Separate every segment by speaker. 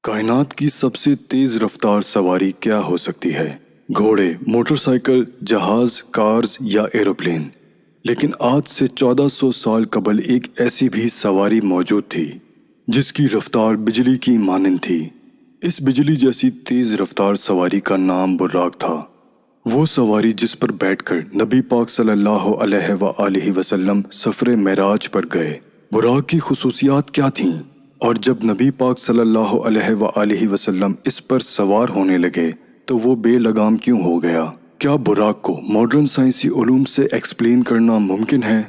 Speaker 1: کائنات کی سب سے تیز رفتار سواری کیا ہو سکتی ہے؟ گھوڑے، موٹر سائیکل، جہاز، کارز یا ایروپلین؟ لیکن آج سے 1400 سال قبل ایک ایسی بھی سواری موجود تھی جس کی رفتار بجلی کی مانند تھی۔ اس بجلی جیسی تیز رفتار سواری کا نام براق تھا۔ وہ سواری جس پر بیٹھ کر نبی پاک صلی اللہ علیہ وآلہ وسلم سفر معراج پر گئے۔ براق کی خصوصیات کیا تھیں؟ اور جب نبی پاک صلی اللہ علیہ وآلہ وسلم اس پر سوار ہونے لگے تو وہ بے لگام کیوں ہو گیا؟ کیا براق کو ماڈرن سائنسی علوم سے ایکسپلین کرنا ممکن ہے؟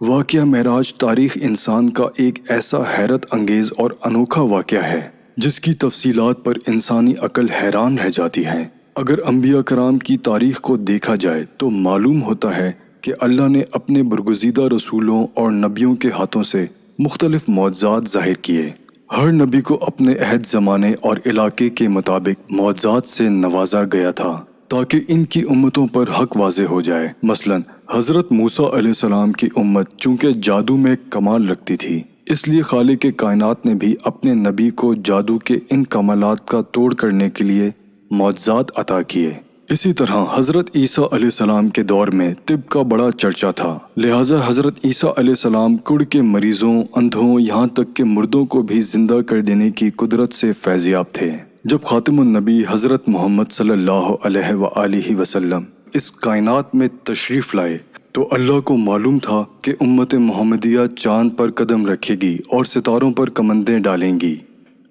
Speaker 1: واقعہ معراج تاریخ انسان کا ایک ایسا حیرت انگیز اور انوکھا واقعہ ہے جس کی تفصیلات پر انسانی عقل حیران رہ جاتی ہے۔ اگر انبیاء کرام کی تاریخ کو دیکھا جائے تو معلوم ہوتا ہے کہ اللہ نے اپنے برگزیدہ رسولوں اور نبیوں کے ہاتھوں سے مختلف معجزات ظاہر کیے۔ ہر نبی کو اپنے عہد زمانے اور علاقے کے مطابق معجزات سے نوازا گیا تھا تاکہ ان کی امتوں پر حق واضح ہو جائے۔ مثلا حضرت موسیٰ علیہ السلام کی امت چونکہ جادو میں کمال رکھتی تھی، اس لیے خالق کائنات نے بھی اپنے نبی کو جادو کے ان کمالات کا توڑ کرنے کے لیے معجزات عطا کیے۔ اسی طرح حضرت عیسیٰ علیہ السلام کے دور میں طب کا بڑا چرچا تھا، لہٰذا حضرت عیسیٰ علیہ السلام کڑ کے مریضوں، اندھوں، یہاں تک کہ مردوں کو بھی زندہ کر دینے کی قدرت سے فیضیاب تھے۔ جب خاتم النبی حضرت محمد صلی اللہ علیہ وآلہ وسلم اس کائنات میں تشریف لائے تو اللہ کو معلوم تھا کہ امت محمدیہ چاند پر قدم رکھے گی اور ستاروں پر کمندیں ڈالیں گی،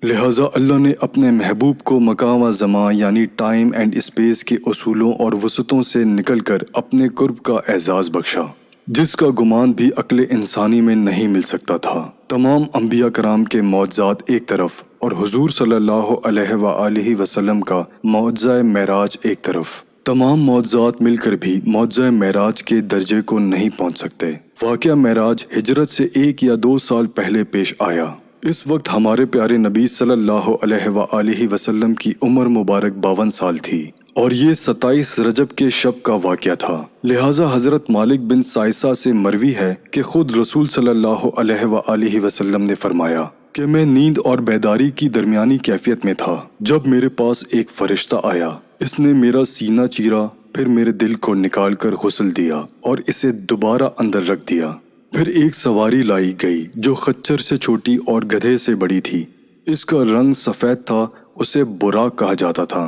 Speaker 1: لہٰذا اللہ نے اپنے محبوب کو مکان و زمان یعنی ٹائم اینڈ اسپیس کے اصولوں اور وسعتوں سے نکل کر اپنے قرب کا اعزاز بخشا، جس کا گمان بھی عقل انسانی میں نہیں مل سکتا تھا۔ تمام انبیاء کرام کے معجزات ایک طرف اور حضور صلی اللہ علیہ وآلہ وسلم کا معجزہ معراج ایک طرف، تمام معجزات مل کر بھی معجزہ معراج کے درجے کو نہیں پہنچ سکتے۔ واقعہ معراج ہجرت سے 1 یا 2 سال پہلے پیش آیا۔ اس وقت ہمارے پیارے نبی صلی اللہ علیہ وآلہ وسلم کی عمر مبارک 52 سال تھی اور یہ 27 رجب کے شب کا واقعہ تھا، لہٰذا حضرت مالک بن سائسہ سے مروی ہے کہ خود رسول صلی اللہ علیہ وآلہ وسلم نے فرمایا کہ میں نیند اور بیداری کی درمیانی کیفیت میں تھا جب میرے پاس ایک فرشتہ آیا۔ اس نے میرا سینہ چیرا، پھر میرے دل کو نکال کر غسل دیا اور اسے دوبارہ اندر رکھ دیا۔ پھر ایک سواری لائی گئی جو خچر سے چھوٹی اور گدھے سے بڑی تھی، اس کا رنگ سفید تھا، اسے براق کہا جاتا تھا۔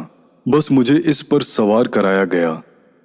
Speaker 1: بس مجھے اس پر سوار کرایا گیا۔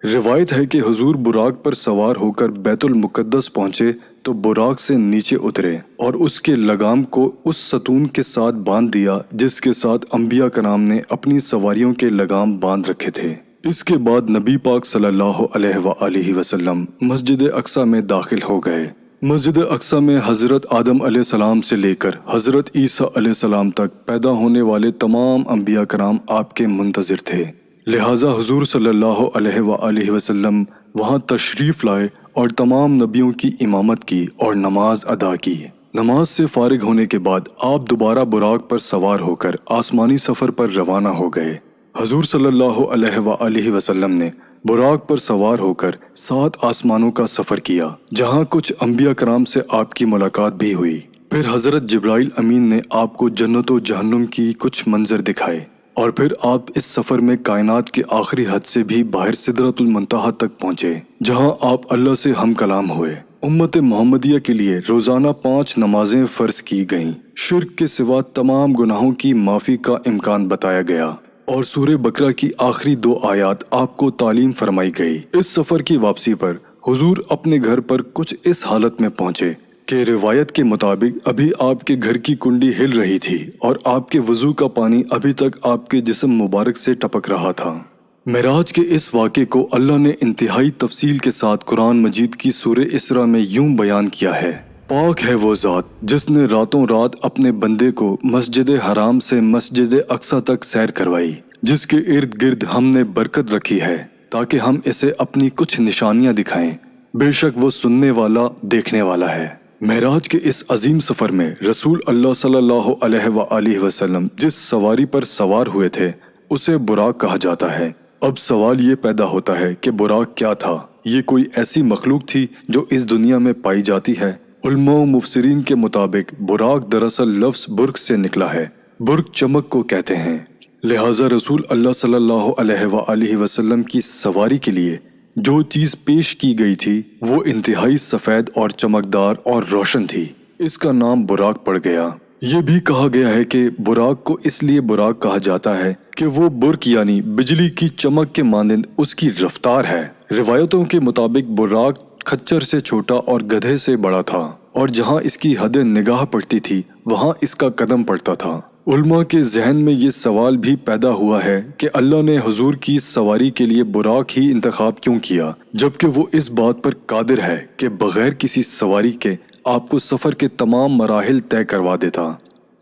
Speaker 1: روایت ہے کہ حضور براق پر سوار ہو کر بیت المقدس پہنچے تو براق سے نیچے اترے اور اس کے لگام کو اس ستون کے ساتھ باندھ دیا جس کے ساتھ انبیاء کرام نے اپنی سواریوں کے لگام باندھ رکھے تھے۔ اس کے بعد نبی پاک صلی اللہ علیہ وآلہ وسلم مسجد اقصی میں داخل ہو گئے۔ مسجد اقصی میں حضرت آدم علیہ السلام سے لے کر حضرت عیسیٰ علیہ السلام تک پیدا ہونے والے تمام انبیاء کرام آپ کے منتظر تھے، لہٰذا حضور صلی اللہ علیہ وآلہ وسلم وہاں تشریف لائے اور تمام نبیوں کی امامت کی اور نماز ادا کی۔ نماز سے فارغ ہونے کے بعد آپ دوبارہ براق پر سوار ہو کر آسمانی سفر پر روانہ ہو گئے۔ حضور صلی اللہ علیہ وآلہ وسلم نے براق پر سوار ہو کر 7 آسمانوں کا سفر کیا، جہاں کچھ انبیاء کرام سے آپ کی ملاقات بھی ہوئی۔ پھر حضرت جبرائیل امین نے آپ کو جنت و جہنم کی کچھ منظر دکھائے، اور پھر آپ اس سفر میں کائنات کے آخری حد سے بھی باہر سدرۃ المنتہا تک پہنچے، جہاں آپ اللہ سے ہم کلام ہوئے۔ امت محمدیہ کے لیے روزانہ 5 نمازیں فرض کی گئیں، شرک کے سوا تمام گناہوں کی معافی کا امکان بتایا گیا، اور سورہ بقرہ کی آخری 2 آیات آپ کو تعلیم فرمائی گئی۔ اس سفر کی واپسی پر حضور اپنے گھر پر کچھ اس حالت میں پہنچے کہ روایت کے مطابق ابھی آپ کے گھر کی کنڈی ہل رہی تھی اور آپ کے وضو کا پانی ابھی تک آپ کے جسم مبارک سے ٹپک رہا تھا۔ معراج کے اس واقعے کو اللہ نے انتہائی تفصیل کے ساتھ قرآن مجید کی سورہ اسراء میں یوں بیان کیا ہے: پاک ہے وہ ذات جس نے راتوں رات اپنے بندے کو مسجد حرام سے مسجد اقصی تک سیر کروائی، جس کے ارد گرد ہم نے برکت رکھی ہے تاکہ ہم اسے اپنی کچھ نشانیاں دکھائیں، بے شک وہ سننے والا دیکھنے والا ہے۔ معراج کے اس عظیم سفر میں رسول اللہ صلی اللہ علیہ وآلہ وسلم جس سواری پر سوار ہوئے تھے اسے براق کہا جاتا ہے۔ اب سوال یہ پیدا ہوتا ہے کہ براق کیا تھا؟ یہ کوئی ایسی مخلوق تھی جو اس دنیا میں پائی جاتی ہے؟ علماء و مفسرین کے مطابق براق دراصل لفظ برق سے نکلا ہے، برق چمک کو کہتے ہیں، لہٰذا رسول اللہ صلی اللہ علیہ وآلہ وسلم کی سواری کے لیے جو چیز پیش کی گئی تھی وہ انتہائی سفید اور چمکدار اور روشن تھی، اس کا نام براق پڑ گیا۔ یہ بھی کہا گیا ہے کہ براق کو اس لیے براق کہا جاتا ہے کہ وہ برق یعنی بجلی کی چمک کے مانند اس کی رفتار ہے۔ روایتوں کے مطابق براق کھچر سے چھوٹا اور گدھے سے بڑا تھا، اور جہاں اس کی حد نگاہ پڑتی تھی وہاں اس کا قدم پڑتا تھا۔ علماء کے ذہن میں یہ سوال بھی پیدا ہوا ہے کہ اللہ نے حضور کی سواری کے لیے براق ہی انتخاب کیوں کیا، جبکہ وہ اس بات پر قادر ہے کہ بغیر کسی سواری کے آپ کو سفر کے تمام مراحل طے کروا دیتا۔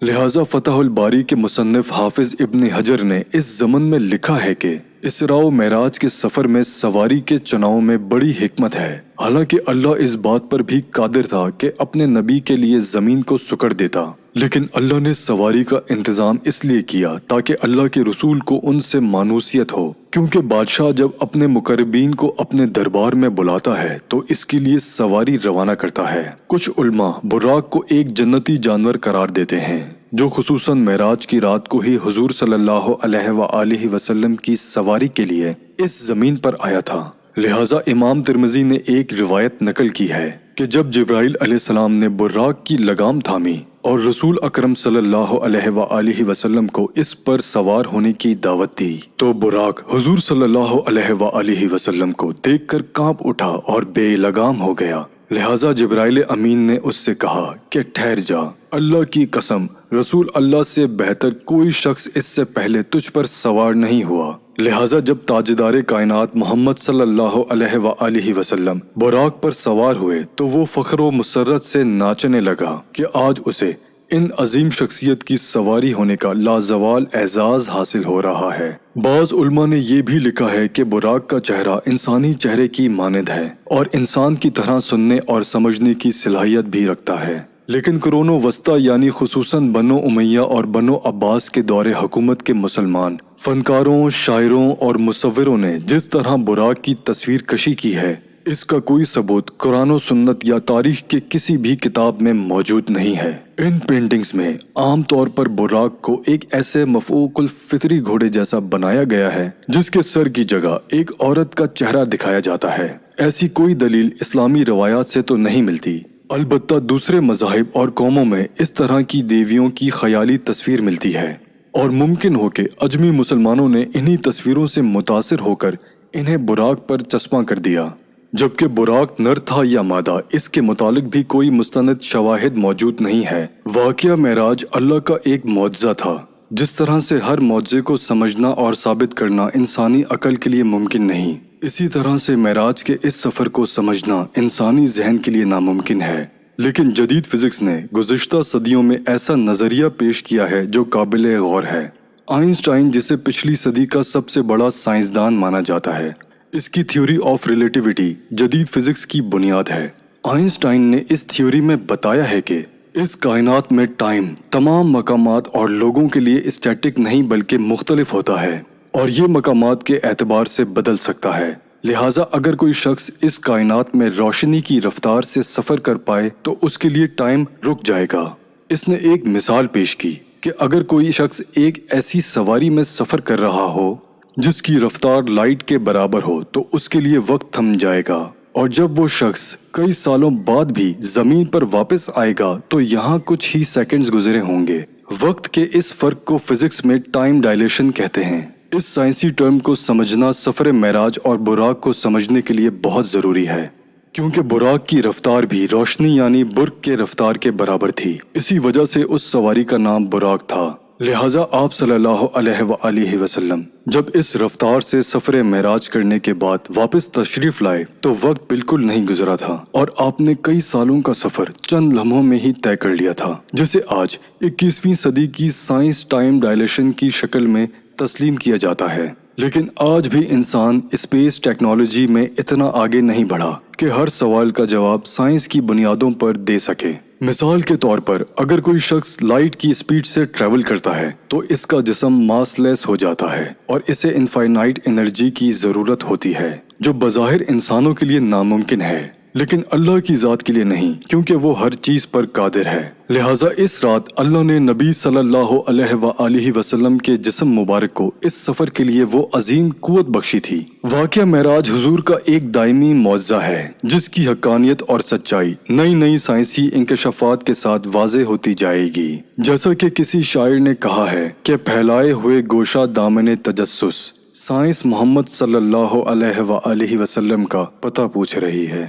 Speaker 1: لہٰذا فتح الباری کے مصنف حافظ ابن حجر نے اس ضمن میں لکھا ہے کہ اسراء و معراج کے سفر میں سواری کے چناؤ میں بڑی حکمت ہے، حالانکہ اللہ اس بات پر بھی قادر تھا کہ اپنے نبی کے لیے زمین کو سکڑ دیتا، لیکن اللہ نے سواری کا انتظام اس لیے کیا تاکہ اللہ کے رسول کو ان سے مانوسیت ہو، کیونکہ بادشاہ جب اپنے مقربین کو اپنے دربار میں بلاتا ہے تو اس کے لیے سواری روانہ کرتا ہے۔ کچھ علماء براق کو ایک جنتی جانور قرار دیتے ہیں جو خصوصاً معراج کی رات کو ہی حضور صلی اللہ علیہ وآلہ وسلم کی سواری کے لیے اس زمین پر آیا تھا۔ لہٰذا امام ترمذی نے ایک روایت نقل کی ہے کہ جب جبرائیل علیہ السلام نے براق کی لگام تھامی اور رسول اکرم صلی اللہ علیہ وآلہ وسلم کو اس پر سوار ہونے کی دعوت دی تو براق حضور صلی اللہ علیہ وآلہ وسلم کو دیکھ کر کانپ اٹھا اور بے لگام ہو گیا۔ لہٰذا جبرائیل امین نے اس سے کہا کہ ٹھہر جا، اللہ کی قسم رسول اللہ سے بہتر کوئی شخص اس سے پہلے تجھ پر سوار نہیں ہوا۔ لہٰذا جب تاجدار کائنات محمد صلی اللہ علیہ وآلہ وسلم براق پر سوار ہوئے تو وہ فخر و مسرت سے ناچنے لگا کہ آج اسے ان عظیم شخصیت کی سواری ہونے کا لازوال اعزاز حاصل ہو رہا ہے۔ بعض علماء نے یہ بھی لکھا ہے کہ براق کا چہرہ انسانی چہرے کی مانند ہے اور انسان کی طرح سننے اور سمجھنے کی صلاحیت بھی رکھتا ہے، لیکن قرون وسطیٰ یعنی خصوصاً بنو امیہ اور بنو عباس کے دور حکومت کے مسلمان فنکاروں، شاعروں اور مصوروں نے جس طرح براق کی تصویر کشی کی ہے اس کا کوئی ثبوت قرآن و سنت یا تاریخ کے کسی بھی کتاب میں موجود نہیں ہے۔ ان پینٹنگز میں عام طور پر براق کو ایک ایسے مفعوق الفطری گھوڑے جیسا بنایا گیا ہے جس کے سر کی جگہ ایک عورت کا چہرہ دکھایا جاتا ہے۔ ایسی کوئی دلیل اسلامی روایات سے تو نہیں ملتی، البتہ دوسرے مذاہب اور قوموں میں اس طرح کی دیویوں کی خیالی تصویر ملتی ہے، اور ممکن ہو کہ عجمی مسلمانوں نے انہی تصویروں سے متاثر ہو کر انہیں براق پر چسپاں کر دیا، جبکہ براق نر تھا یا مادہ اس کے متعلق بھی کوئی مستند شواہد موجود نہیں ہے۔ واقعہ معراج اللہ کا ایک معجزہ تھا، جس طرح سے ہر معجزے کو سمجھنا اور ثابت کرنا انسانی عقل کے لیے ممکن نہیں، اسی طرح سے معراج کے اس سفر کو سمجھنا انسانی ذہن کے لیے ناممکن ہے۔ لیکن جدید فزکس نے گزشتہ صدیوں میں ایسا نظریہ پیش کیا ہے جو قابل غور ہے۔ آئنسٹائن، جسے پچھلی صدی کا سب سے بڑا سائنسدان مانا جاتا ہے، اس کی تھیوری آف ریلیٹیوٹی جدید فزکس کی بنیاد ہے۔ آئنسٹائن نے اس تھیوری میں بتایا ہے کہ اس کائنات میں ٹائم تمام مقامات اور لوگوں کے لیے اسٹیٹک نہیں بلکہ مختلف ہوتا ہے، اور یہ مقامات کے اعتبار سے بدل سکتا ہے۔ لہٰذا اگر کوئی شخص اس کائنات میں روشنی کی رفتار سے سفر کر پائے تو اس کے لیے ٹائم رک جائے گا۔ اس نے ایک مثال پیش کی کہ اگر کوئی شخص ایک ایسی سواری میں سفر کر رہا ہو جس کی رفتار لائٹ کے برابر ہو تو اس کے لیے وقت تھم جائے گا، اور جب وہ شخص کئی سالوں بعد بھی زمین پر واپس آئے گا تو یہاں کچھ ہی سیکنڈز گزرے ہوں گے۔ وقت کے اس فرق کو فزکس میں ٹائم ڈائلیشن کہتے ہیں۔ اس سائنسی ٹرم کو سمجھنا سفر معراج اور براق کو سمجھنے کے لیے بہت ضروری ہے، کیونکہ براق کی رفتار بھی روشنی یعنی برق کے رفتار کے برابر تھی، اسی وجہ سے اس سواری کا نام براق تھا۔ لہٰذا آپ صلی اللہ علیہ وآلہ وسلم جب اس رفتار سے سفر معراج کرنے کے بعد واپس تشریف لائے تو وقت بالکل نہیں گزرا تھا، اور آپ نے کئی سالوں کا سفر چند لمحوں میں ہی طے کر لیا تھا، جسے آج 21ویں صدی کی سائنس ٹائم ڈائلیشن کی شکل میں تسلیم کیا جاتا ہے۔ لیکن آج بھی انسان اسپیس ٹیکنالوجی میں اتنا آگے نہیں بڑھا کہ ہر سوال کا جواب سائنس کی بنیادوں پر دے سکے۔ مثال کے طور پر اگر کوئی شخص لائٹ کی اسپیڈ سے ٹریول کرتا ہے تو اس کا جسم ماس لیس ہو جاتا ہے اور اسے انفائنائٹ انرجی کی ضرورت ہوتی ہے، جو بظاہر انسانوں کے لیے ناممکن ہے۔ لیکن اللہ کی ذات کے لیے نہیں، کیونکہ وہ ہر چیز پر قادر ہے۔ لہٰذا اس رات اللہ نے نبی صلی اللہ علیہ وآلہ وسلم کے جسم مبارک کو اس سفر کے لیے وہ عظیم قوت بخشی تھی۔ واقعہ معراج حضور کا ایک دائمی معجزہ ہے جس کی حقانیت اور سچائی نئی نئی سائنسی انکشافات کے ساتھ واضح ہوتی جائے گی۔ جیسا کہ کسی شاعر نے کہا ہے کہ پھیلائے ہوئے گوشہ دامن تجسس، سائنس محمد صلی اللہ علیہ وآلہ وسلم کا پتہ پوچھ رہی ہے۔